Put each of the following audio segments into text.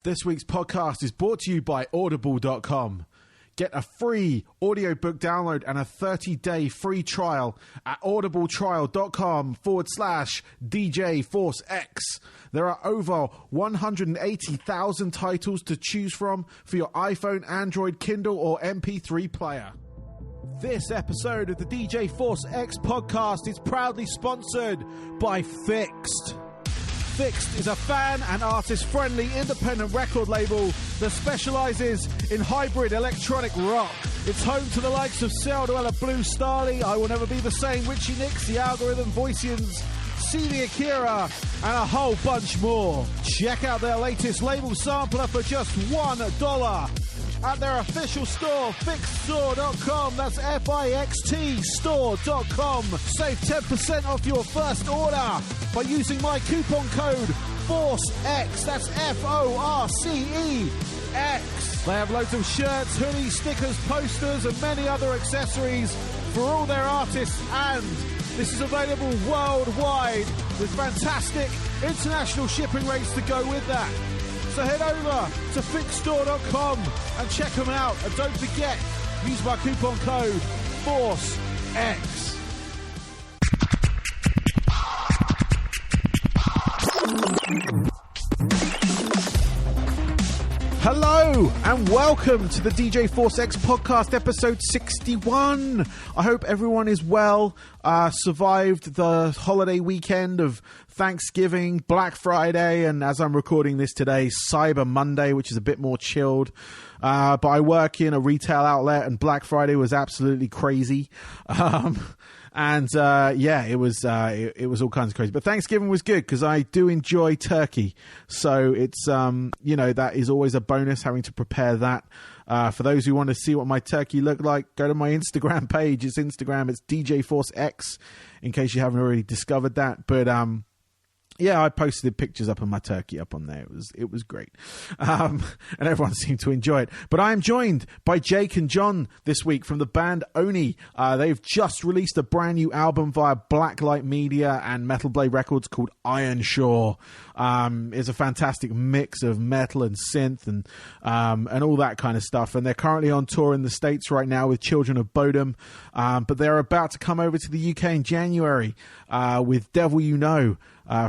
This week's podcast is brought to you by Audible.com. Get a free audiobook download and a 30-day free trial at audibletrial.com/DJForceX. There are over 180,000 titles to choose from for your iPhone, Android, Kindle, or MP3 player. This episode of the DJ Force X podcast is proudly sponsored by Fixed. Fixed is a fan and artist-friendly independent record label that specializes in hybrid electronic rock. It's home to the likes of Celduella, Blue Starly, I Will Never Be the Same, Richie Nix, The Algorithm, Voicians, CD Akira, and a whole bunch more. Check out their latest label sampler for just $1 at their official store, fixedstore.com. That's FIXT store.com. Save 10% off your first order by using my coupon code FORCEX. That's FORCEX. They have loads of shirts, hoodies, stickers, posters, and many other accessories for all their artists, and this is available worldwide with fantastic international shipping rates to go with that. So head over to fixedstore.com and check them out. And don't forget, use my coupon code FORCEX. Hello and welcome to the DJ Force X podcast, episode 61. I hope everyone is well, survived the holiday weekend of Thanksgiving, Black Friday, and as I'm recording this today, Cyber Monday, which is a bit more chilled. But I work in a retail outlet and Black Friday was absolutely crazy. And it was all kinds of crazy. But Thanksgiving was good because I do enjoy turkey. So it's, that is always a bonus having to prepare that. For those who want to see what my turkey looked like, go to my Instagram page. It's DJ Force X, in case you haven't already discovered that. But I posted pictures up of my turkey up on there. It was great. And everyone seemed to enjoy it. But I am joined by Jake and John this week from the band ONI. They've just released a brand new album via Blacklight Media and Metal Blade Records called Ironshore. It's a fantastic mix of metal and synth and all that kind of stuff. And they're currently on tour in the States right now with Children of Bodom. But they're about to come over to the UK in January with Devil You Know.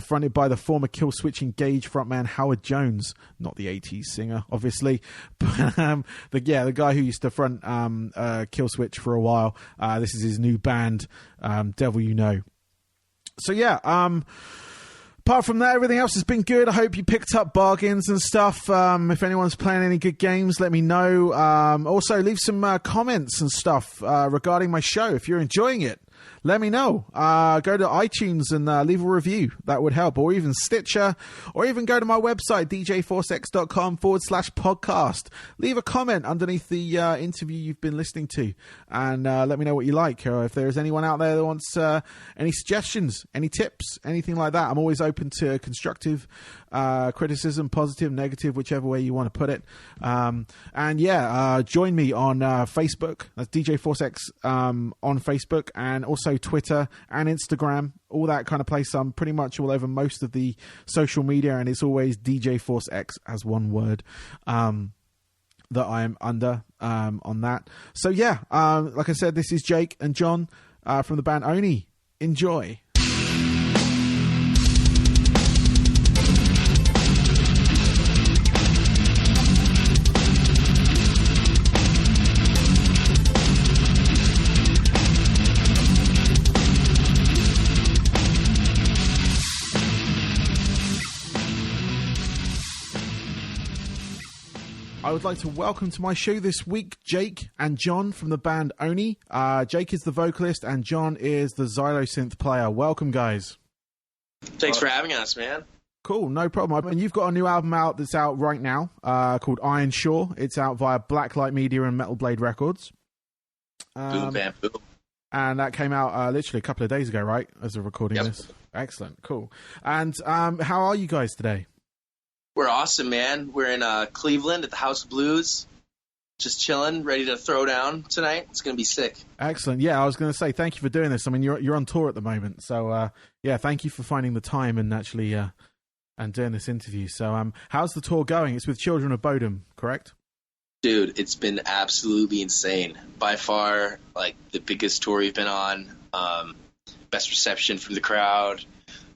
Fronted by the former Killswitch Engage frontman Howard Jones, not the 80s singer, obviously, but the guy who used to front Killswitch for a while. This is his new band, Devil You Know. So apart from that, everything else has been good. I hope you picked up bargains and stuff. If anyone's playing any good games, let me know. Also, leave some comments and stuff regarding my show. If you're enjoying it, let me know. Go to iTunes and leave a review. That would help. Or even Stitcher. Or even go to my website, djforcex.com/podcast. Leave a comment underneath the interview you've been listening to. And let me know what you like. Or if there's anyone out there that wants any suggestions, any tips, anything like that. I'm always open to constructive criticism, positive, negative, whichever way you want to put it. Join me on Facebook. That's DJ Force X on Facebook, and also Twitter and Instagram, all that kind of place. I'm pretty much all over most of the social media, and it's always DJ Force X as one word that I'm under on that. So like I said, this is Jake and John from the band ONI. Enjoy. I would like to welcome to my show this week Jake and John from the band ONI. Jake is the vocalist and John is the Xylosynth player. Welcome, guys. Thanks for having us, man. Cool, no problem. And you've got a new album out that's out right now called Ironshore. It's out via Blacklight Media and Metal Blade Records. Boom, bam, boom. And that came out literally a couple of days ago, right? As of recording this. Excellent, cool. And how are you guys today? We're awesome, man. We're in Cleveland at the House of Blues. Just chilling, ready to throw down tonight. It's going to be sick. Excellent. Yeah, I was going to say thank you for doing this. I mean, you're on tour at the moment. So, thank you for finding the time and actually and doing this interview. So, how's the tour going? It's with Children of Bodom, correct? Dude, it's been absolutely insane. By far, like, the biggest tour we've been on. Best reception from the crowd.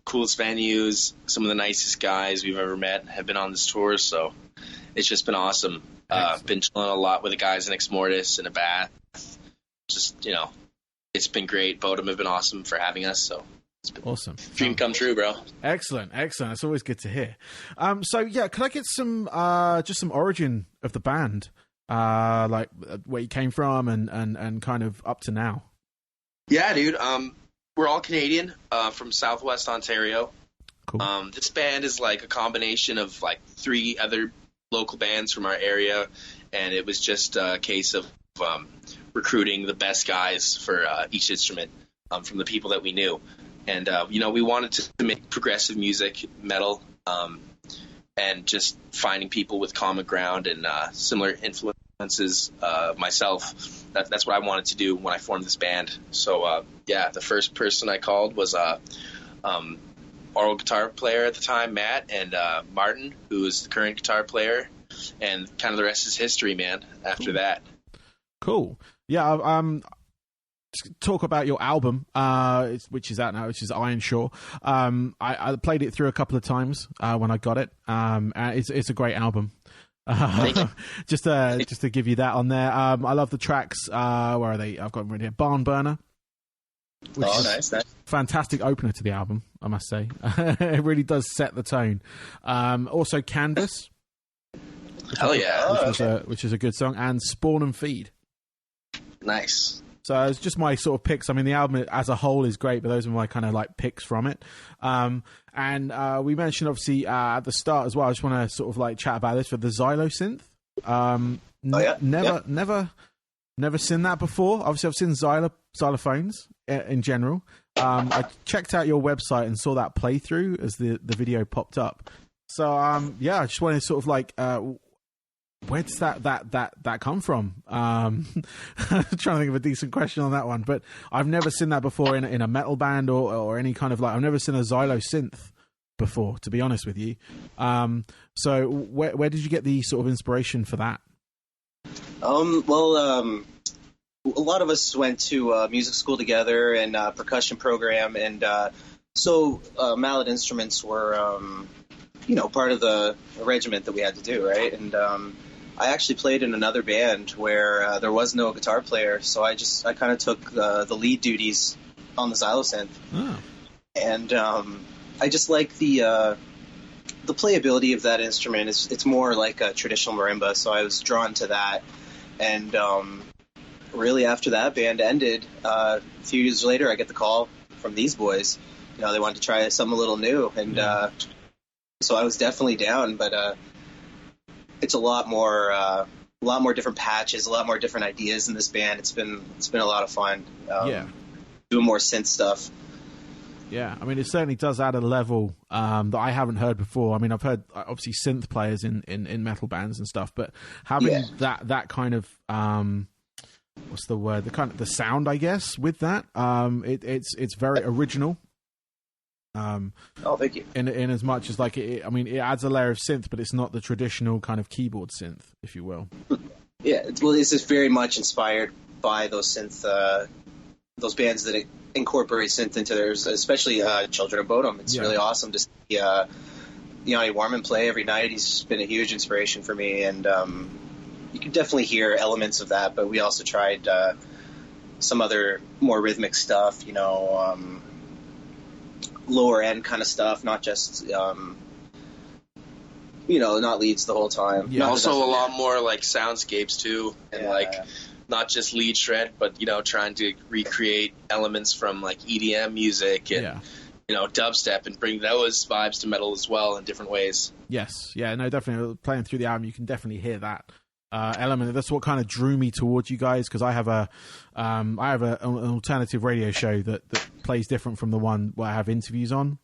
Coolest venues. Some of the nicest guys we've ever met have been on this tour, so it's just been awesome. Been chilling a lot with the guys in Ex Mortis and a bath. Just, it's been great. Bodom have been awesome for having us, so it's been awesome. Dream come true, bro. Excellent. It's always good to hear. So yeah, could I get some just some origin of the band, like where you came from and kind of up to now? Yeah, dude. We're all Canadian, from Southwest Ontario. Cool. This band is like a combination of like 3 other local bands from our area, and it was just a case of recruiting the best guys for each instrument from the people that we knew. And, we wanted to make progressive music, metal, and just finding people with common ground and similar influences myself. That's what I wanted to do when I formed this band. So, the first person I called was oral guitar player at the time, Matt, and Martin, who is the current guitar player. And kind of the rest is history, man, after that. Cool. Yeah, talk about your album, which is out now, which is Ironshore. I played it through a couple of times when I got it. It's a great album. Just to give you that on there. I love the tracks. Where are they? I've got them right here. Barn Burner. Nice. Fantastic opener to the album, I must say. It really does set the tone. Also, Canvas. Hell yeah. Which is a good song. And Spawn and Feed. Nice. So it's just my sort of picks. I mean, the album as a whole is great, but those are my kind of like picks from it. And we mentioned obviously at the start as well. I just want to sort of like chat about this for the Xylosynth. Never seen that before. Obviously, I've seen xylophones in general. I checked out your website and saw that playthrough as the video popped up. So I just wanted to sort of like. Where does that come from? I'm trying to think of a decent question on that one, but I've never seen that before in a metal band or any kind of like. I've never seen a Xylosynth before, to be honest with you. So where did you get the sort of inspiration for that? A lot of us went to music school together and percussion program, and so mallet instruments were part of the regiment that we had to do, right? And I actually played in another band where there was no guitar player, so I kind of took the lead duties on the Xylosynth. Oh. And I just like the playability of that instrument. It's more like a traditional marimba, so I was drawn to that. And really, after that band ended, a few years later, I get the call from these boys. They wanted to try something a little new, and so I was definitely down, but it's a lot more different patches, a lot more different ideas in this band. It's been a lot of fun. Doing more synth stuff. Yeah, I mean, it certainly does add a level that I haven't heard before. I mean, I've heard obviously synth players in metal bands and stuff, but having that kind of what's the word? The sound, I guess, with that, it's very original. Thank you. In as much as like it adds a layer of synth, but it's not the traditional kind of keyboard synth, if you will. Yeah, this is very much inspired by those synth, those bands that incorporate synth into theirs, especially Children of Bodom. It's really awesome to see Yanni Warman play every night. He's been a huge inspiration for me, and you can definitely hear elements of that. But we also tried some other more rhythmic stuff, lower end kind of stuff, not just not leads the whole time. Yeah. Also a lot more like soundscapes too, and not just lead shred, but trying to recreate elements from like EDM music and dubstep and bring those vibes to metal as well in different ways. Yes, yeah, no, definitely. Playing through the album, you can definitely hear that element. That's what kind of drew me towards you guys, because I have an alternative radio show that plays different from the one where I have interviews on,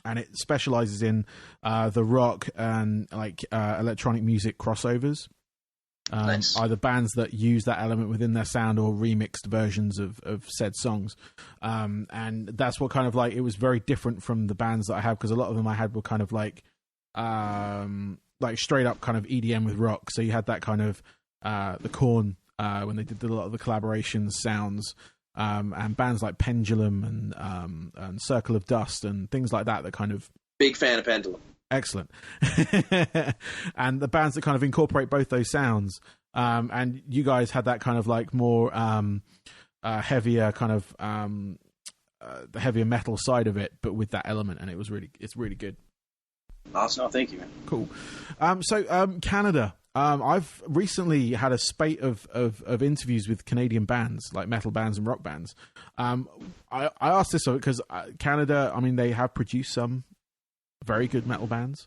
and it specializes in the rock and like electronic music crossovers. Nice. Either bands that use that element within their sound or remixed versions of said songs. And that's what kind of like, it was very different from the bands that I have, because a lot of them I had were kind of like straight up kind of EDM with rock. So you had that kind of the Korn when they did a lot of the collaboration sounds, and bands like Pendulum and Circle of Dust and things like that kind of... Big fan of Pendulum. Excellent. And the bands that kind of incorporate both those sounds, and you guys had that kind of like more heavier kind of the heavier metal side of it, but with that element, and it's really good. Awesome. Oh, thank you, man. Cool. So Canada. I've recently had a spate of interviews with Canadian bands, like metal bands and rock bands. I asked this because Canada, I mean, they have produced some very good metal bands,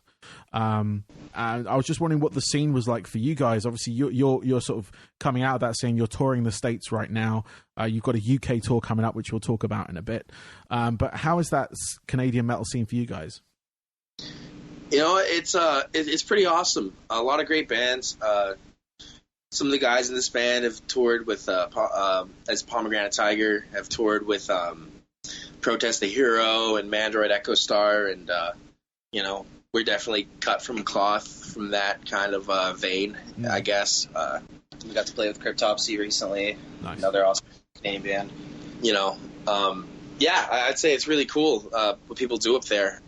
and I was just wondering what the scene was like for you guys. Obviously, you're sort of coming out of that scene. You're touring the States right now. You've got a UK tour coming up, which we'll talk about in a bit. But how is that Canadian metal scene for you guys? You know, it's pretty awesome. A lot of great bands. Some of the guys in this band have toured with as Pomegranate Tiger, have toured with Protest the Hero and Mandroid Echo Star, and you know, we're definitely cut from cloth from that kind of vein, I guess. We got to play with Cryptopsy recently. Nice. Another awesome Canadian band. You know, yeah, I'd say it's really cool what people do up there.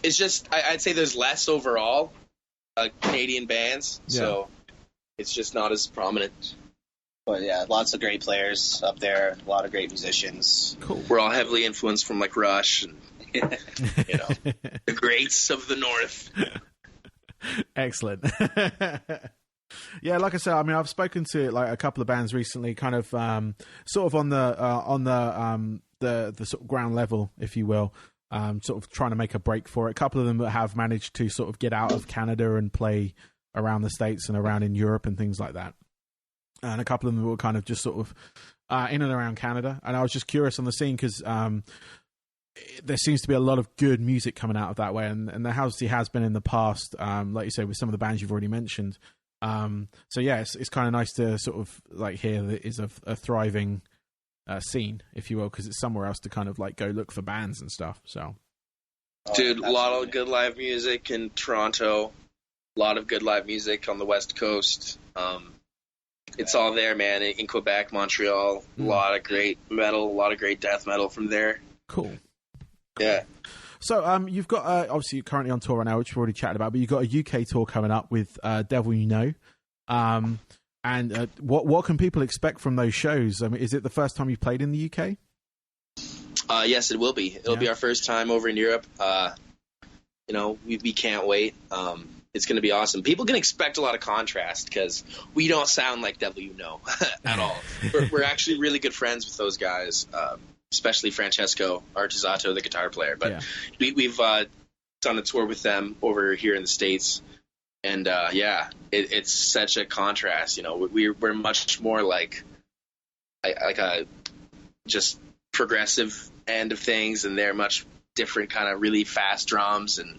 It's just, I'd say there's less overall Canadian bands, so it's just not as prominent. But yeah, lots of great players up there, a lot of great musicians. Cool. We're all heavily influenced from like Rush and you know, the greats of the North. Excellent. Yeah, like I said, I mean, I've spoken to like a couple of bands recently, kind of sort of on the sort of ground level, if you will, sort of trying to make a break for it. A couple of them that have managed to sort of get out of Canada and play around the States and around in Europe and things like that. And a couple of them were kind of just sort of in and around Canada. And I was just curious on the scene because there seems to be a lot of good music coming out of that way, and there obviously has been in the past, like you say, with some of the bands you've already mentioned. So yeah, it's kind of nice to sort of like hear that is a thriving scene, if you will, because it's somewhere else to kind of like go look for bands and stuff. So, dude, a lot of good live music in Toronto, a lot of good live music on the West Coast. It's all there, man. In Quebec, Montreal, a lot of great metal, a lot of great death metal from there. Cool. Yeah. So you've got obviously you're currently on tour right now, which we've already chatted about, but you've got a UK tour coming up with Devil You Know. And what can people expect from those shows? I mean, is it the first time you've played in the UK? Yes, it will be. It'll be our first time over in Europe. You know, we can't wait. It's going to be awesome. People can expect a lot of contrast because we don't sound like Devil You Know at all. We're actually really good friends with those guys, especially Francesco Artisato, the guitar player. But we've done a tour with them over here in the States. And, it's such a contrast. You know, we're much more like a just progressive end of things, and they're much different kind of really fast drums and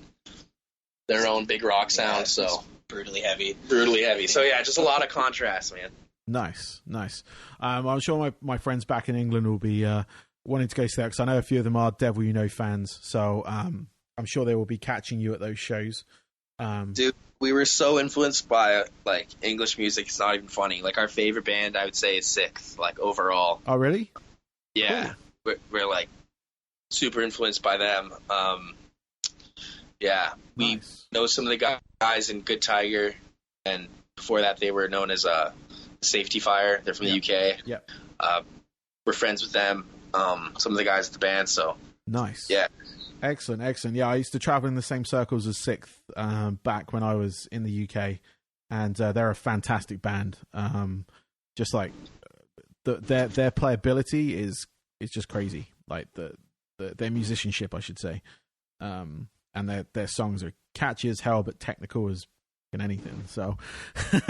their own big rock sound. So brutally heavy. So yeah, just a lot of contrast, man. Nice. I'm sure my friends back in England will be wanting to go see that, because I know a few of them are Devil You Know fans. So I'm sure they will be catching you at those shows. Dude, we were so influenced by like English music. It's not even funny. Like our favorite band, I would say, is Sixth. Like overall. Oh, really? Yeah, cool. We're like super influenced by them. We know some of the guys in Good Tiger, and before that they were known as Safety Fire. They're from the UK. Yeah. We're friends with them. Some of the guys at the band. So nice. Yeah. Excellent. Yeah, I used to travel in the same circles as Sixth back when I was in the UK, and they're a fantastic band. Just like their playability is just crazy. Like their musicianship, I should say, and their songs are catchy as hell, but technical as anything. So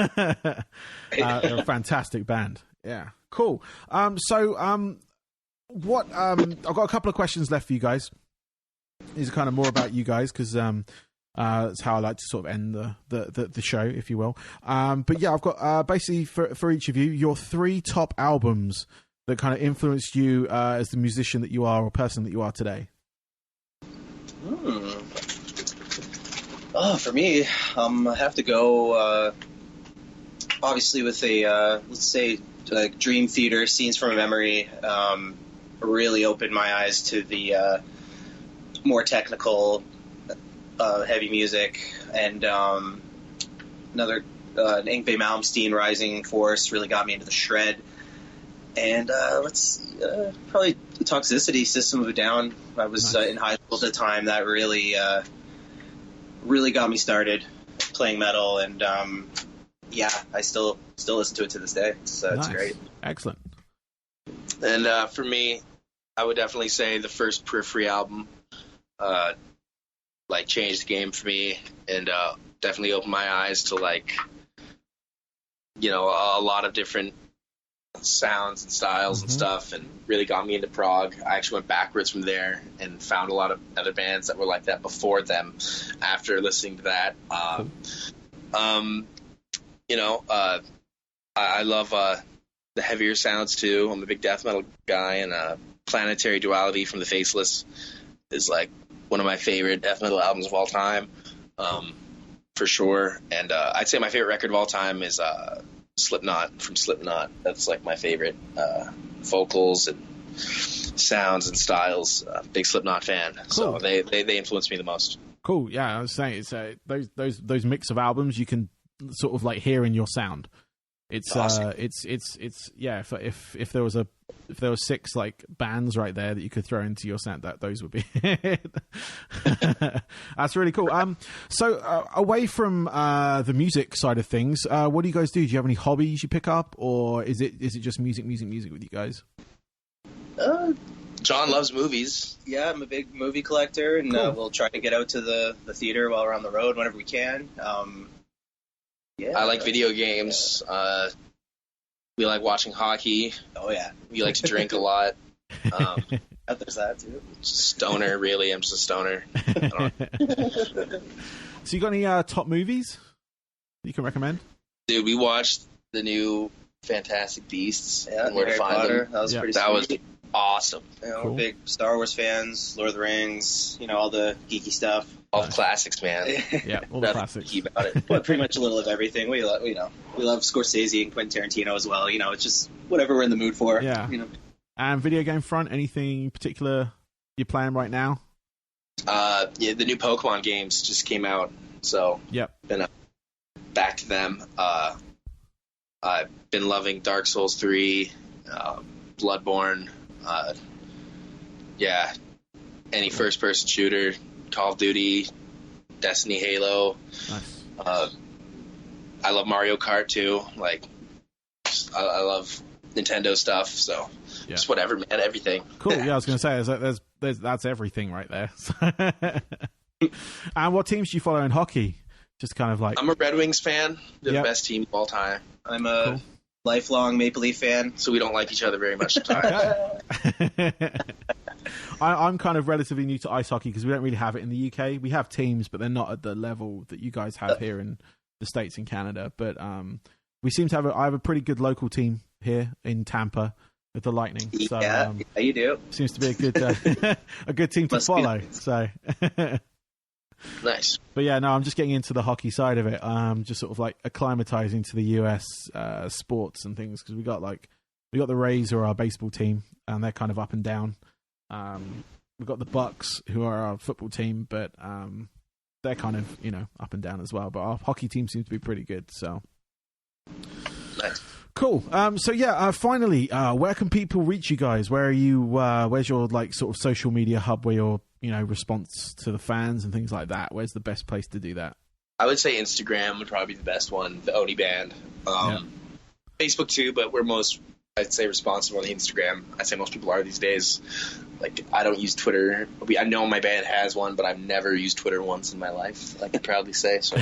they're a fantastic band. Yeah, cool. What I've got a couple of questions left for you guys. These are kind of more about you guys, because That's how I like to sort of end the show, if you will. But yeah, I've got basically for each of you, your 3 top albums that kind of influenced you as the musician that you are or person that you are today. Oh, for me, I have to go obviously with a let's say like Dream Theater, Scenes from a Memory. Really opened my eyes to the more technical, heavy music, and another Yngwie Malmsteen, Rising Force, really got me into the shred. And let's see, probably the Toxicity, System of a Down. I was in high school at the time. That really got me started playing metal, and yeah, I still listen to it to this day. So it's great. Excellent. And for me, I would definitely say the first Periphery album like changed the game for me, and definitely opened my eyes to like, you know, a lot of different sounds and styles and stuff, and really got me into prog. I actually went backwards from there and found a lot of other bands that were like that before them after listening to that. You know, I love the heavier sounds too. I'm a big death metal guy, and Planetary Duality from the Faceless is like one of my favorite death metal albums of all time, for sure. And I'd say my favorite record of all time is Slipknot from Slipknot. That's like my favorite vocals and sounds and styles. Big Slipknot fan. Cool. So they influenced me the most. Cool. Yeah, I was saying it's those mix of albums you can sort of like hear in your sound. It's awesome. It's yeah. If there was 6 like bands right there that you could throw into your sound, those would be it. That's really cool. So away from the music side of things, what do you guys do? Do you have any hobbies you pick up, or is it just music with you guys? John loves movies. Yeah, I'm a big movie collector, and Cool. we'll try to get out to the theater while we're on the road whenever we can. Yeah, I like video games. We like watching hockey. Oh yeah, We like to drink a lot. there's that too. Stoner, really. I'm just a stoner. I don't So you got any top movies that you can recommend? Dude, we watched the new Fantastic Beasts Yeah, and Where to Harry Find Potter. Them. That was Yeah. pretty. That was sweet. awesome. You know, Cool. we're big Star Wars fans, Lord of the Rings, you know, all the geeky stuff. All the classics, man. Yeah, all the Nothing classics. geeky about it. But pretty much a little of everything. We love Scorsese and Quentin Tarantino as well. You know, it's just whatever we're in the mood for. Yeah. You know. And video game front, anything particular you're playing right now? Yeah, the new Pokemon games just came out, so Yep. been back to them. I've been loving Dark Souls 3, Bloodborne. Yeah, any first-person shooter, Call of Duty, Destiny, Halo. Nice. I love Mario Kart too. Like, I love Nintendo stuff. So Yeah. just whatever, man. Everything. Cool. Yeah, I was going to say there's that's everything right there. And what teams do you follow in hockey? Just kind of like I'm a Red Wings fan. They're Yep. the best team of all time. I'm a Cool. lifelong Maple Leaf fan. So we don't like each other very much sometimes. I'm kind of relatively new to ice hockey because we don't really have it in the UK. We have teams, but they're not at the level that you guys have here in the States and Canada. But we seem to have I have a pretty good local team here in Tampa with the Lightning. So Yeah, you do. seems to be a good a good team to Must be follow. nice. So. Nice. But yeah, no, I'm just getting into the hockey side of it. Just sort of like acclimatizing to the US sports and things because we got the Rays who are our baseball team and they're kind of up and down. We've got the Bucks who are our football team, but they're kind of up and down as well. But our hockey team seems to be pretty good. So Nice. cool. So yeah, finally, where can people reach you guys? Where are you? Where's your like sort of social media hub where your response to the fans and things like that? Where's the best place to do that? I would say Instagram would probably be the best one. The ONI band. Facebook too, but we're most, I'd say, responsible on the Instagram. I'd say most people are these days. Like, I don't use Twitter. I know my band has one, but I've never used Twitter once in my life, I can proudly say. So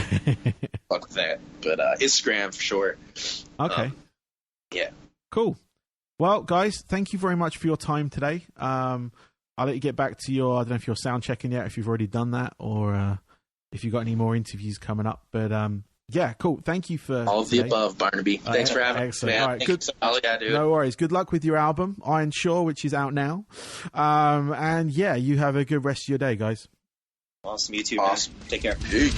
fuck with that. But Instagram for sure. Okay. Yeah. Cool. Well, guys, thank you very much for your time today. I'll let you get back to your, I don't know if you're sound checking yet, if you've already done that, or if you've got any more interviews coming up. But yeah, cool. Thank you for all of today. the above, Barnaby. Thanks for having me, man. All right, good. Yeah, dude. No worries. Good luck with your album, Ironshore, which is out now. And yeah, you have a good rest of your day, guys. Awesome. You too, awesome. man. Take care. Hey.